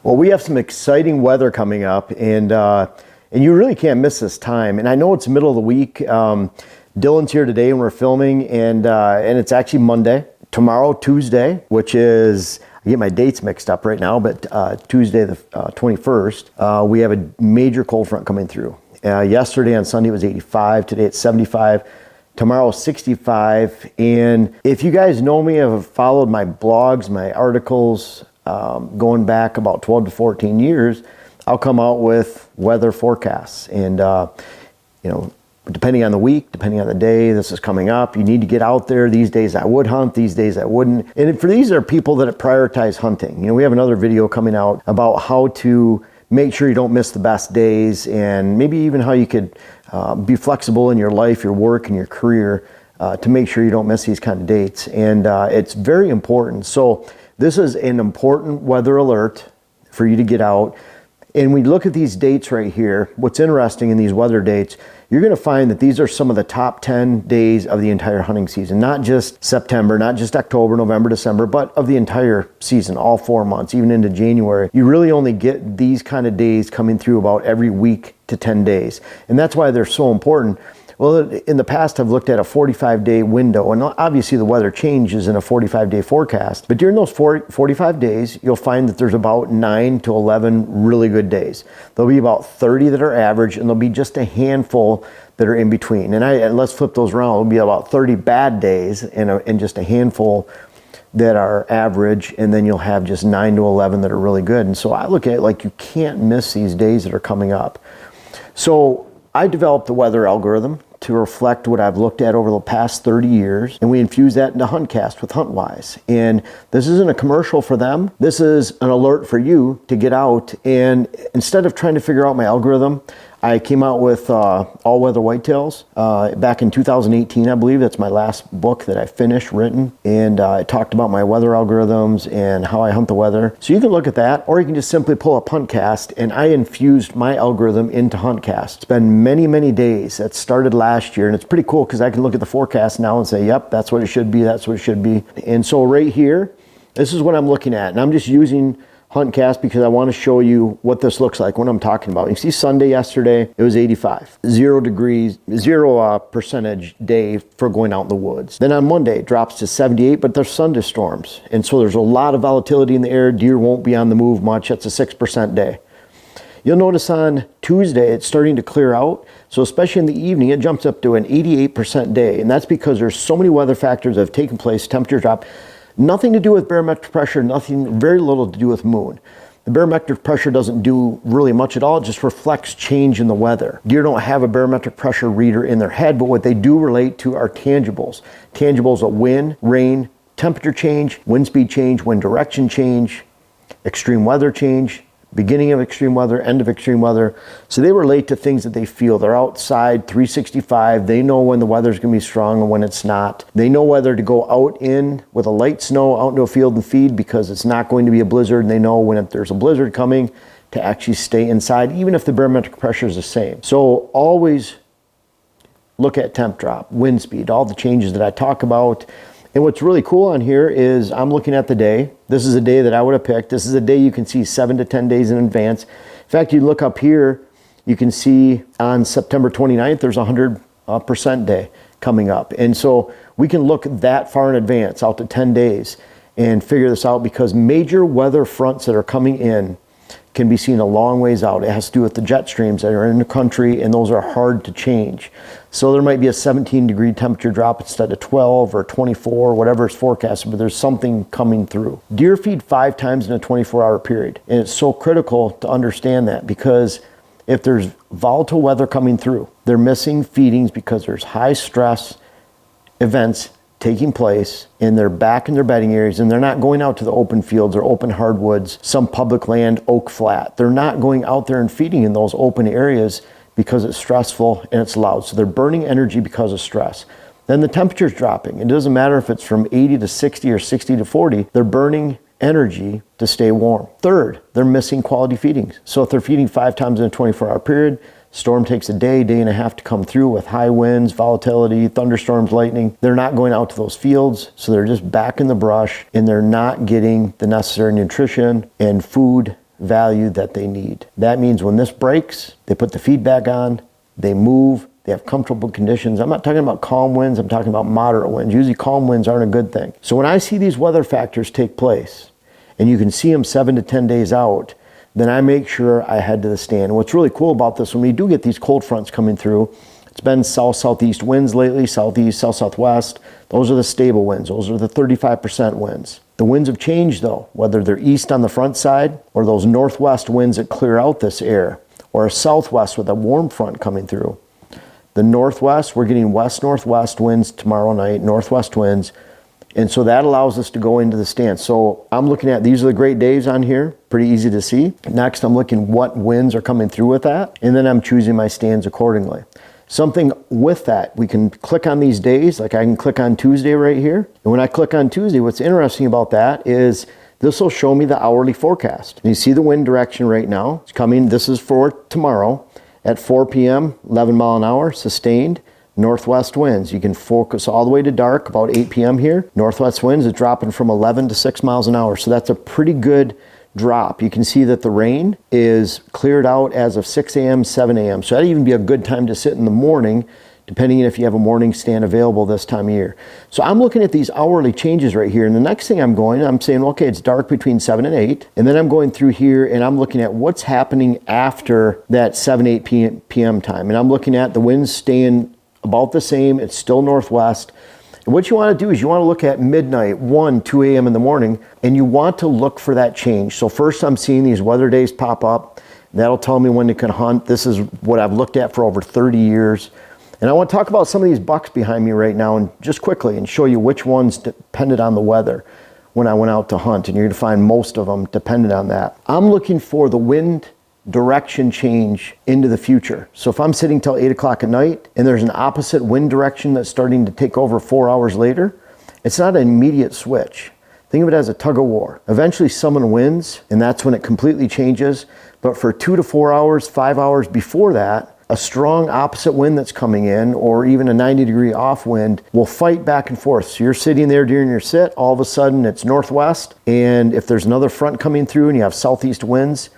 Well, we have some exciting weather coming up, and you really can't miss this time. And I know it's the middle of the week. Dylan's here today, and we're filming, and it's actually Monday. Tomorrow, Tuesday, which is, I get my dates mixed up right now, but Tuesday the 21st, we have a major cold front coming through. Yesterday on Sunday it was 85. Today it's 75. Tomorrow 65. And if you guys know me, have followed my blogs, my articles, going back about 12 to 14 years, I'll come out with weather forecasts. And, depending on the week, depending on the day, this is coming up. You need to get out there. These days I would hunt, these days I wouldn't. And for these are people that prioritize hunting. We have another video coming out about how to make sure you don't miss the best days, and maybe even how you could be flexible in your life, your work, and your career to make sure you don't miss these kind of dates. And it's very important. So this is an important weather alert for you to get out. And we look at these dates right here. What's interesting in these weather dates, you're going to find that these are some of the top 10 days of the entire hunting season. Not just September, not just October, November, December, but of the entire season, all 4 months, even into January. You really only get these kind of days coming through about every week to 10 days. And that's why they're so important. Well, in the past, I've looked at a 45-day window, and obviously the weather changes in a 45-day forecast. But during those 45 days, you'll find that there's about 9 to 11 really good days. There'll be about 30 that are average, and there'll be just a handful that are in between. And let's flip those around. There'll be about 30 bad days and just a handful that are average, and then you'll have just 9 to 11 that are really good. And so I look at it like you can't miss these days that are coming up. So I developed the weather algorithm to reflect what I've looked at over the past 30 years, and we infuse that into HuntCast with HuntWise. And this isn't a commercial for them. This is an alert for you to get out. And instead of trying to figure out my algorithm, I came out with all-weather whitetails back in 2018, I believe. That's my last book that I finished written. And I talked about my weather algorithms and how I hunt the weather. So you can look at that, or you can just simply pull up HuntCast, and I infused my algorithm into HuntCast. It's been many, many days. That started last year, and it's pretty cool because I can look at the forecast now and say, yep, that's what it should be, that's what it should be. And so right here, this is what I'm looking at. And I'm just using HuntCast because I want to show you what this looks like when I'm talking about. You see Sunday yesterday, it was 85, 0 degrees, 0% day for going out in the woods. Then on Monday, it drops to 78, but there's thunderstorms. And so there's a lot of volatility in the air. Deer won't be on the move much. That's a 6% day. You'll notice on Tuesday, it's starting to clear out. So especially in the evening, it jumps up to an 88% day. And that's because there's so many weather factors that have taken place, temperature drop. Nothing to do with barometric pressure, very little to do with moon. The barometric pressure doesn't do really much at all. It just reflects change in the weather. Deer don't have a barometric pressure reader in their head, but what they do relate to are tangibles. Tangibles are wind, rain, temperature change, wind speed change, wind direction change, extreme weather change, beginning of extreme weather, end of extreme weather. So they relate to things that they feel. They're outside 365. They know when the weather's going to be strong and when it's not. They know whether to go out in with a light snow out into a field and feed because it's not going to be a blizzard. And they know when if there's a blizzard coming to actually stay inside, even if the barometric pressure is the same. So always look at temp drop, wind speed, all the changes that I talk about. And what's really cool on here is I'm looking at the day. This is a day that I would have picked. This is a day you can see 7 to 10 days in advance. In fact, you look up here, you can see on September 29th, there's a 100% day coming up. And so we can look that far in advance, out to 10 days, and figure this out because major weather fronts that are coming in can be seen a long ways out. It has to do with the jet streams that are in the country, and those are hard to change. So there might be a 17-degree temperature drop instead of 12 or 24, whatever is forecasted, but there's something coming through. Deer feed 5 times in a 24-hour period, and it's so critical to understand that because if there's volatile weather coming through, they're missing feedings because there's high stress events taking place, and they're back in their bedding areas, and they're not going out to the open fields or open hardwoods, some public land, oak flat. They're not going out there and feeding in those open areas because it's stressful and it's loud. So they're burning energy because of stress. Then the temperature's dropping. It doesn't matter if it's from 80 to 60 or 60 to 40, they're burning energy to stay warm. Third, they're missing quality feedings. So if they're feeding 5 times in a 24-hour period, storm takes a day and a half to come through with high winds, volatility, thunderstorms, lightning. They're not going out to those fields, so they're just back in the brush, and they're not getting the necessary nutrition and food value that they need. That means when this breaks, they put the feed back on, they move, they have comfortable conditions. I'm not talking about calm winds, I'm talking about moderate winds. Usually calm winds aren't a good thing. So when I see these weather factors take place, and you can see them 7 to 10 days out, then I make sure I head to the stand. And what's really cool about this, when we do get these cold fronts coming through, it's been south-southeast winds lately, southeast, south-southwest. Those are the stable winds. Those are the 35% winds. The winds have changed though, whether they're east on the front side or those northwest winds that clear out this air, or a southwest with a warm front coming through. The northwest, we're getting west-northwest winds tomorrow night, northwest winds. And so that allows us to go into the stand. So I'm looking at, these are the great days on here, pretty easy to see. Next, I'm looking what winds are coming through with that, and then I'm choosing my stands accordingly. Something with that, we can click on these days, like I can click on Tuesday right here. And when I click on Tuesday, what's interesting about that is this will show me the hourly forecast. And you see the wind direction right now. It's coming, this is for tomorrow at 4 p.m., 11 mile an hour, sustained. Northwest winds. You can focus all the way to dark, about 8 p.m. here. Northwest winds is dropping from 11 to 6 miles an hour. So that's a pretty good drop. You can see that the rain is cleared out as of 6 a.m., 7 a.m. So that'd even be a good time to sit in the morning, depending if you have a morning stand available this time of year. So I'm looking at these hourly changes right here. And the next thing I'm saying, okay, it's dark between 7 and 8. And then I'm going through here and I'm looking at what's happening after that 7, 8 p.m. time. And I'm looking at the winds staying about the same. It's still northwest. And what you want to do is you want to look at midnight, 1, 2 a.m. in the morning, and you want to look for that change. So first I'm seeing these weather days pop up. That'll tell me when to can hunt. This is what I've looked at for over 30 years. And I want to talk about some of these bucks behind me right now and just quickly and show you which ones depended on the weather when I went out to hunt. And you're going to find most of them depended on that. I'm looking for the wind direction change into the future. So if I'm sitting till 8 o'clock at night and there's an opposite wind direction that's starting to take over 4 hours later, it's not an immediate switch. Think of it as a tug of war. Eventually someone wins and that's when it completely changes. But for 2 to 4 hours, 5 hours before that, a strong opposite wind that's coming in or even a 90-degree off wind will fight back and forth. So you're sitting there during your sit, all of a sudden it's northwest, and if there's another front coming through and you have southeast winds,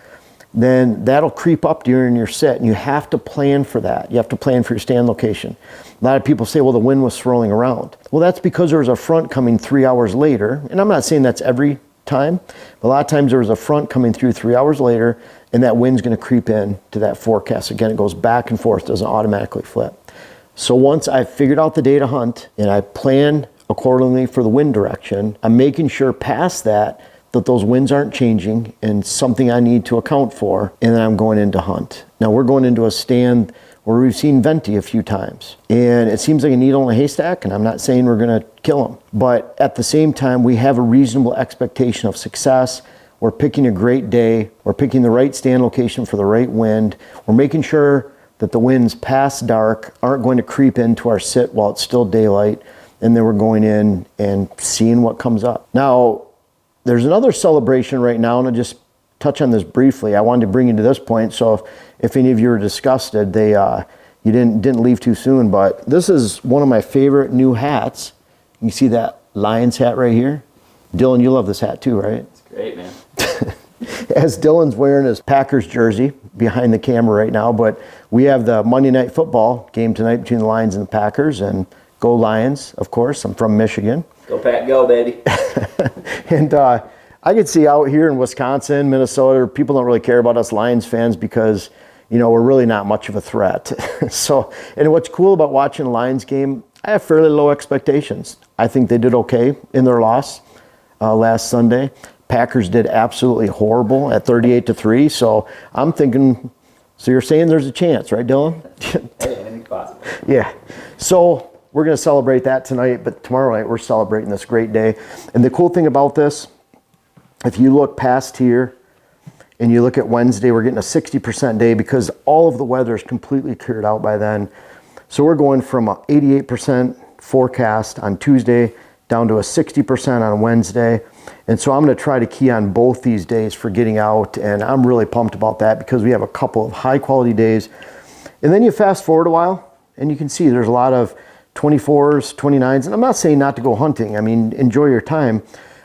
then that'll creep up during your sit, and you have to plan for that. You have to plan for your stand location. A lot of people say, well, the wind was swirling around. Well, that's because there was a front coming 3 hours later, and I'm not saying that's every time, but a lot of times there was a front coming through 3 hours later, and that wind's going to creep in to that forecast. Again, it goes back and forth, doesn't automatically flip. So once I've figured out the day to hunt, and I plan accordingly for the wind direction, I'm making sure past that those winds aren't changing and something I need to account for, and then I'm going in to hunt. Now we're going into a stand where we've seen venti a few times, and it seems like a needle in a haystack, and I'm not saying we're going to kill them, but at the same time we have a reasonable expectation of success. We're picking a great day, we're picking the right stand location for the right wind, we're making sure that the winds past dark aren't going to creep into our sit while it's still daylight, and then we're going in and seeing what comes up. Now there's another celebration right now, and I'll just touch on this briefly. I wanted to bring you to this point, so if any of you are disgusted, you didn't leave too soon, but this is one of my favorite new hats. You see that Lions hat right here? Dylan, you love this hat too, right? It's great, man. As Dylan's wearing his Packers jersey behind the camera right now, but we have the Monday Night Football game tonight between the Lions and the Packers, and go Lions, of course. I'm from Michigan. Go Pack, go, baby. And I could see out here in Wisconsin, Minnesota, people don't really care about us Lions fans because, you know, we're really not much of a threat. So, and what's cool about watching a Lions game, I have fairly low expectations. I think they did okay in their loss last Sunday. Packers did absolutely horrible at 38-3. So I'm thinking, so you're saying there's a chance, right, Dylan? Hey, anything's possible. Yeah. So we're going to celebrate that tonight, but tomorrow night we're celebrating this great day. And the cool thing about this, if you look past here and you look at Wednesday, we're getting a 60% day because all of the weather is completely cleared out by then. So we're going from an 88% forecast on Tuesday down to a 60% on Wednesday. And so I'm going to try to key on both these days for getting out, and I'm really pumped about that because we have a couple of high quality days. And then you fast forward a while and you can see there's a lot of 24s, 29s, and I'm not saying not to go hunting. I mean, enjoy your time.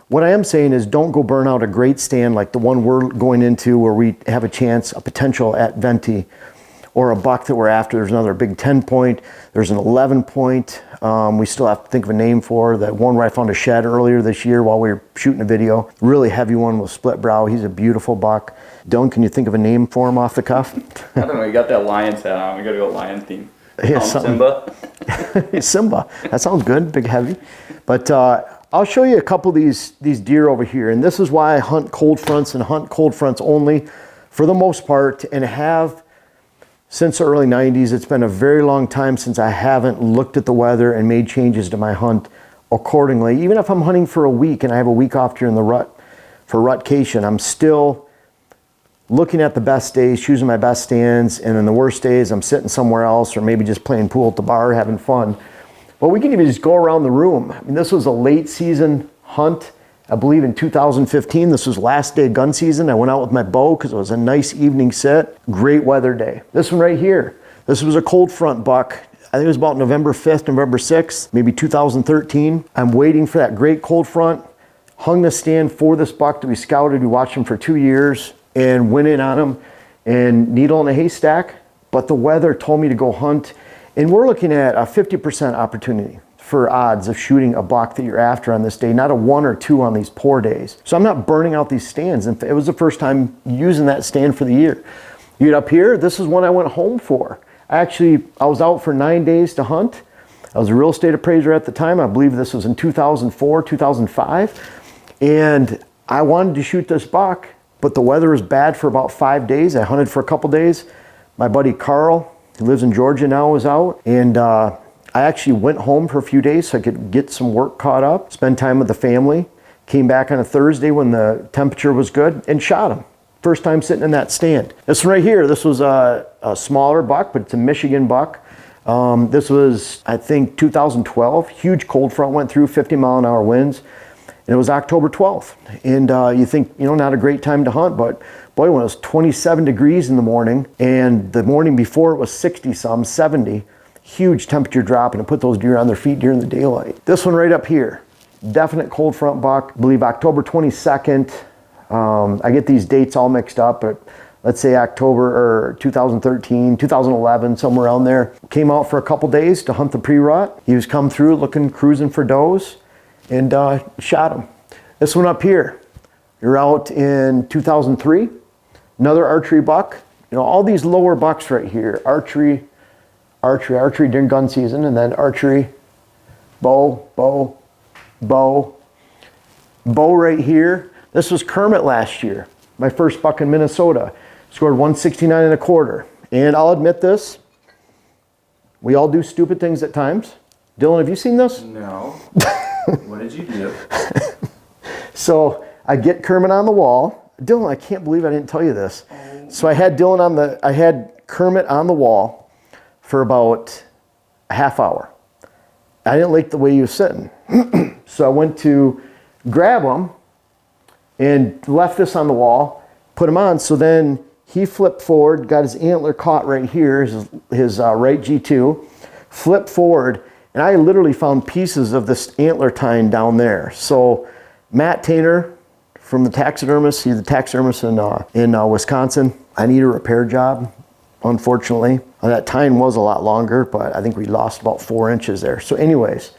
What I am saying is don't go burn out a great stand like the one we're going into where we have a chance, a potential at Venti, or a buck that we're after. There's another big 10 point. There's an 11 point. We still have to think of a name for that one where I found a shed earlier this year while we were shooting a video. Really heavy one with split brow. He's a beautiful buck. Dylan, can you think of a name for him off the cuff? I don't know. You got that Lions hat on. We got to go Lion theme. Yeah, Simba. Simba. That sounds good. Big, heavy. But I'll show you a couple of these deer over here. And this is why I hunt cold fronts and hunt cold fronts only for the most part, and have since the early 90s. It's been a very long time since I haven't looked at the weather and made changes to my hunt accordingly. Even if I'm hunting for a week and I have a week off during the rut for rutcation, I'm still looking at the best days, choosing my best stands, and then the worst days I'm sitting somewhere else or maybe just playing pool at the bar, having fun. But we can even just go around the room. I mean, this was a late season hunt, I believe in 2015. This was last day of gun season. I went out with my bow because it was a nice evening sit. Great weather day. This one right here, this was a cold front buck. I think it was about November 5th, November 6th, maybe 2013. I'm waiting for that great cold front. Hung the stand for this buck to be scouted. We watched him for 2 years and went in on him and needle in a haystack. But the weather told me to go hunt. And we're looking at a 50% opportunity for odds of shooting a buck that you're after on this day, not a 1 or 2 on these poor days. So I'm not burning out these stands. And it was the first time using that stand for the year. You get up here, this is one I went home for. I was out for 9 days to hunt. I was a real estate appraiser at the time. I believe this was in 2004, 2005. And I wanted to shoot this buck, but the weather was bad for about 5 days. I hunted for a couple days. My buddy Carl, who lives in Georgia now, was out. And I actually went home for a few days so I could get some work caught up, spend time with the family. Came back on a Thursday when the temperature was good and shot him. First time sitting in that stand. This one right here, this was a smaller buck, but it's a Michigan buck. This was, I think, 2012. Huge cold front went through, 50-mile-an-hour winds. And it was October 12th. And you think, not a great time to hunt, but boy, when it was 27 degrees in the morning, and the morning before it was 60-some, 70, huge temperature drop, and it put those deer on their feet during the daylight. This one right up here, definite cold front buck, I believe October 22nd. I get these dates all mixed up, but let's say October or 2013, 2011, somewhere around there. Came out for a couple days to hunt the pre-rut. He was come through cruising for does, and shot him. This one up here, you're out in 2003, another archery buck. All these lower bucks right here, archery during gun season, and then archery, bow right here. This was Kermit last year, my first buck in Minnesota. Scored 169 and a quarter. And I'll admit this, we all do stupid things at times. Dylan, have you seen this? No. What did you do? So I get Kermit on the wall. Dylan, I can't believe I didn't tell you this. So I had Kermit on the wall for about a half hour. I didn't like the way he was sitting. So I went to grab him and left this on the wall, put him on. So then he flipped forward, got his antler caught right here, his right G2, flipped forward, and I literally found pieces of this antler tine down there. So Matt Tainer from the taxidermist, he's the taxidermist in Wisconsin. I need a repair job, unfortunately. That tine was a lot longer, but I think we lost about 4 inches there. So anyways,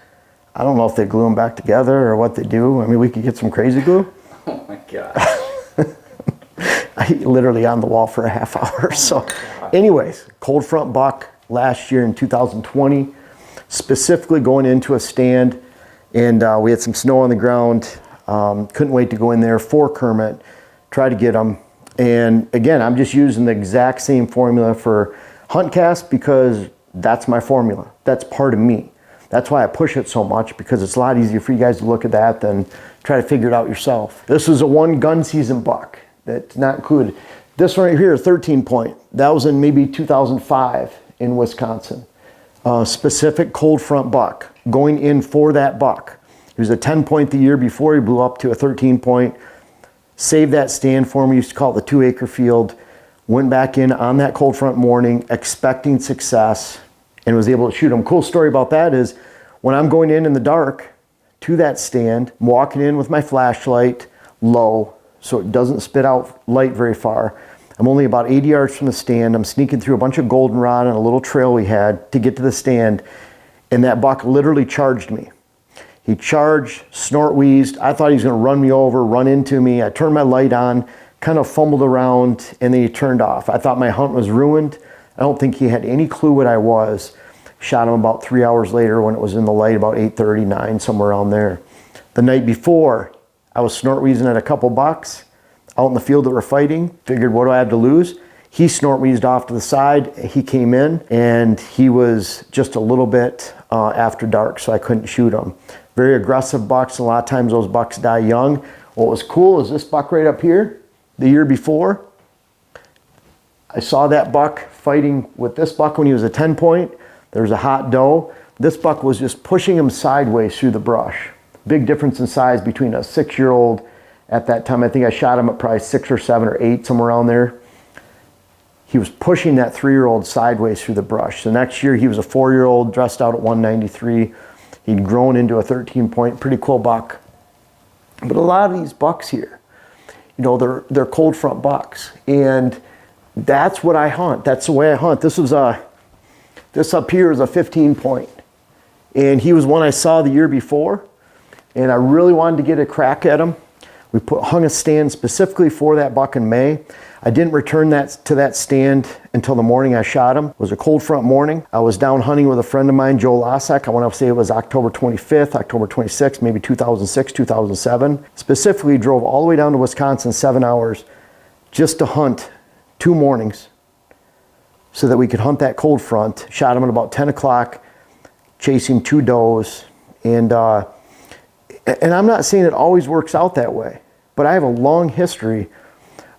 I don't know if they glue them back together or what they do. I mean, we could get some crazy glue. Oh my God. I literally on the wall for a half hour. So anyways, cold front buck last year in 2020, specifically going into a stand, and we had some snow on the ground. Couldn't wait to go in there for Kermit, try to get him. And again, I'm just using the exact same formula for HuntCast because that's my formula. That's part of me. That's why I push it so much, because it's a lot easier for you guys to look at that than try to figure it out yourself. This was a one gun season buck that's not included. This one right here, 13 point. That was in maybe 2005 in Wisconsin. Specific cold front buck, going in for that buck. He was a 10 point the year before. He blew up to a 13 point. Saved that stand for me. We used to call it the 2 acre field. Went back in on that cold front morning, expecting success, and was able to shoot him. Cool story about that is when I'm going in the dark to that stand. I'm walking in with my flashlight low so it doesn't spit out light very far. I'm only about 80 yards from the stand. I'm sneaking through a bunch of goldenrod on a little trail we had to get to the stand, and that buck literally charged me. He charged, snort wheezed. I thought he was going to run me over, run into me. I turned my light on, kind of fumbled around, and then he turned off. I thought my hunt was ruined. I don't think he had any clue what I was. Shot him about 3 hours later when it was in the light, about 8:30, 9, somewhere around there. The night before, I was snort wheezing at a couple bucks out in the field that were fighting. Figured, what do I have to lose? He snort wheezed off to the side. He came in, and he was just a little bit after dark, so I couldn't shoot him. Very aggressive bucks. A lot of times those bucks die young. What was cool is this buck right up here, the year before, I saw that buck fighting with this buck when he was a 10 point. There was a hot doe. This buck was just pushing him sideways through the brush. Big difference in size between a 6-year-old at that time. I think I shot him at probably 6 or 7 or 8, somewhere around there. He was pushing that 3-year-old sideways through the brush. The next year he was a 4-year-old dressed out at 193. He'd grown into a 13 point, pretty cool buck. But a lot of these bucks here, you know, they're cold front bucks. And that's what I hunt. That's the way I hunt. This up here is a 15 point. And he was one I saw the year before. And I really wanted to get a crack at him. We hung a stand specifically for that buck in May. I didn't return to that stand until the morning I shot him. It was a cold front morning. I was down hunting with a friend of mine, Joe Lasek. I want to say it was October 25th, October 26th, maybe 2006, 2007. Specifically drove all the way down to Wisconsin, 7 hours, just to hunt 2 mornings so that we could hunt that cold front. Shot him at about 10 o'clock, chasing 2 does. And I'm not saying it always works out that way, but I have a long history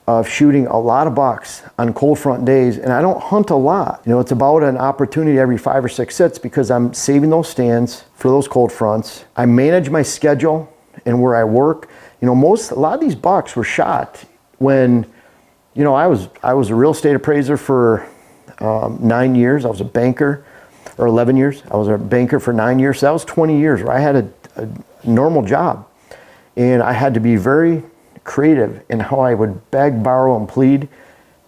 of shooting a lot of bucks on cold front days, and I don't hunt a lot. You know, it's about an opportunity every 5 or 6 sits because I'm saving those stands for those cold fronts. I manage my schedule and where I work. You know, a lot of these bucks were shot when, you know, I was a real estate appraiser for 9 years. I was a banker, or 11 years. I was a banker for 9 years. So that was 20 years where I had a normal job, and I had to be very creative in how I would beg, borrow, and plead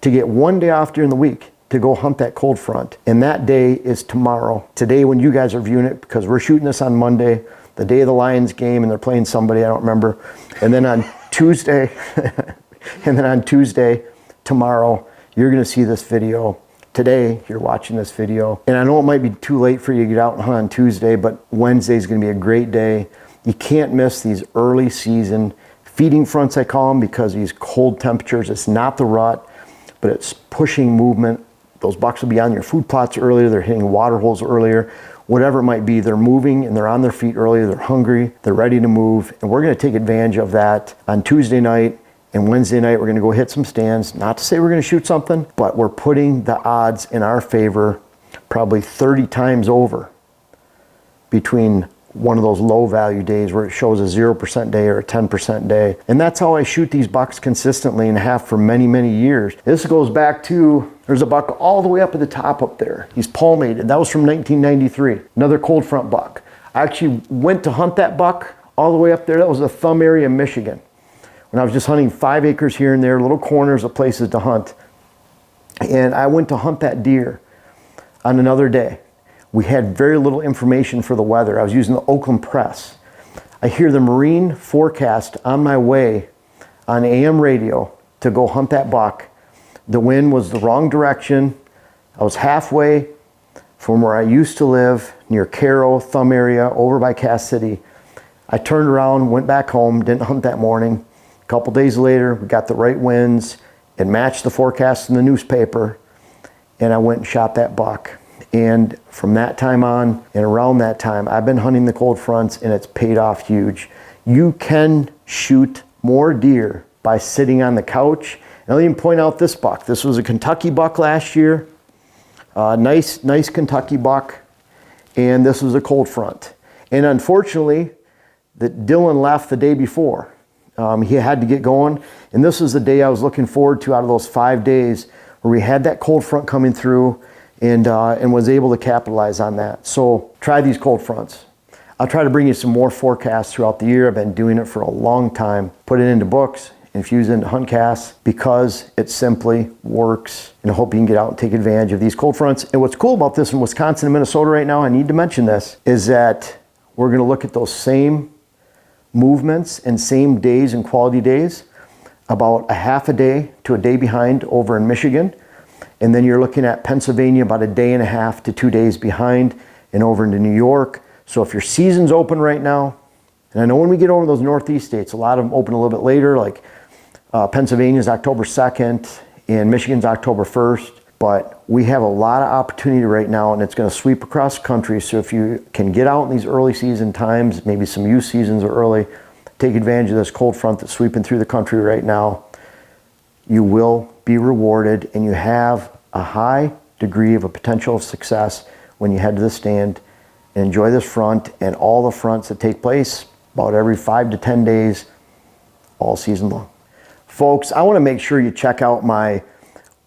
to get 1 day off during the week to go hunt that cold front. And that day is tomorrow. Today, when you guys are viewing it, because we're shooting this on Monday, the day of the Lions game, and they're playing somebody, I don't remember. And then on Tuesday, tomorrow, you're gonna see this video. Today, you're watching this video. And I know it might be too late for you to get out and hunt on Tuesday, but Wednesday is gonna be a great day. You can't miss these early season feeding fronts, I call them, because these cold temperatures, it's not the rut, but it's pushing movement. Those bucks will be on your food plots earlier, they're hitting water holes earlier, whatever it might be, they're moving and they're on their feet earlier, they're hungry, they're ready to move, and we're gonna take advantage of that on Tuesday night. And Wednesday night, we're gonna go hit some stands. Not to say we're gonna shoot something, but we're putting the odds in our favor probably 30 times over between one of those low value days where it shows a 0% day or a 10% day. And that's how I shoot these bucks consistently and have for many, many years. This goes back to, there's a buck all the way up at the top up there. He's palmated. That was from 1993. Another cold front buck. I actually went to hunt that buck all the way up there. That was the Thumb area in Michigan. When I was just hunting 5 acres here and there, little corners of places to hunt. And I went to hunt that deer on another day. We had very little information for the weather. I was using the Oakland Press. I hear the marine forecast on my way on AM radio to go hunt that buck. The wind was the wrong direction. I was halfway from where I used to live, near Caro, Thumb area, over by Cass City. I turned around, went back home, didn't hunt that morning. A couple days later, we got the right winds. It matched the forecast in the newspaper, and I went and shot that buck. And from that time on, and around that time, I've been hunting the cold fronts, and it's paid off huge. You can shoot more deer by sitting on the couch. And I'll even point out this buck. This was a Kentucky buck last year. Nice Kentucky buck. And this was a cold front. And unfortunately, Dylan left the day before. He had to get going. And this was the day I was looking forward to out of those 5 days where we had that cold front coming through, and was able to capitalize on that. So try these cold fronts. I'll try to bring you some more forecasts throughout the year. I've been doing it for a long time. Put it into books, infuse it into HuntCast because it simply works. And I hope you can get out and take advantage of these cold fronts. And what's cool about this in Wisconsin and Minnesota right now, I need to mention this, is that we're going to look at those same movements and same days and quality days about a half a day to a day behind over in Michigan. And then you're looking at Pennsylvania about a day and a half to 2 days behind, and over into New York. So if your season's open right now, and I know when we get over those Northeast states, a lot of them open a little bit later, like Pennsylvania's October 2nd and Michigan's October 1st. But we have a lot of opportunity right now, and it's going to sweep across the country. So if you can get out in these early season times, maybe some youth seasons are early, take advantage of this cold front that's sweeping through the country right now. You will be rewarded, and you have a high degree of a potential of success when you head to the stand and enjoy this front and all the fronts that take place about every 5 to 10 days all season long. Folks, I want to make sure you check out my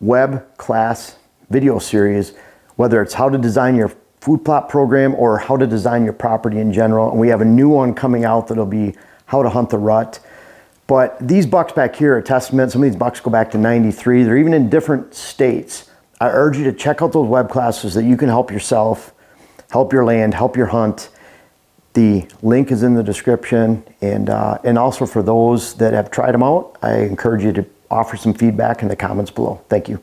web class video series, whether it's how to design your food plot program or how to design your property in general. And we have a new one coming out that'll be how to hunt the rut. But these bucks back here are a testament. Some of these bucks go back to 93. They're even in different states. I urge you to check out those web classes so that you can help yourself, help your land, help your hunt. The link is in the description. And also for those that have tried them out, I encourage you to offer some feedback in the comments below. Thank you.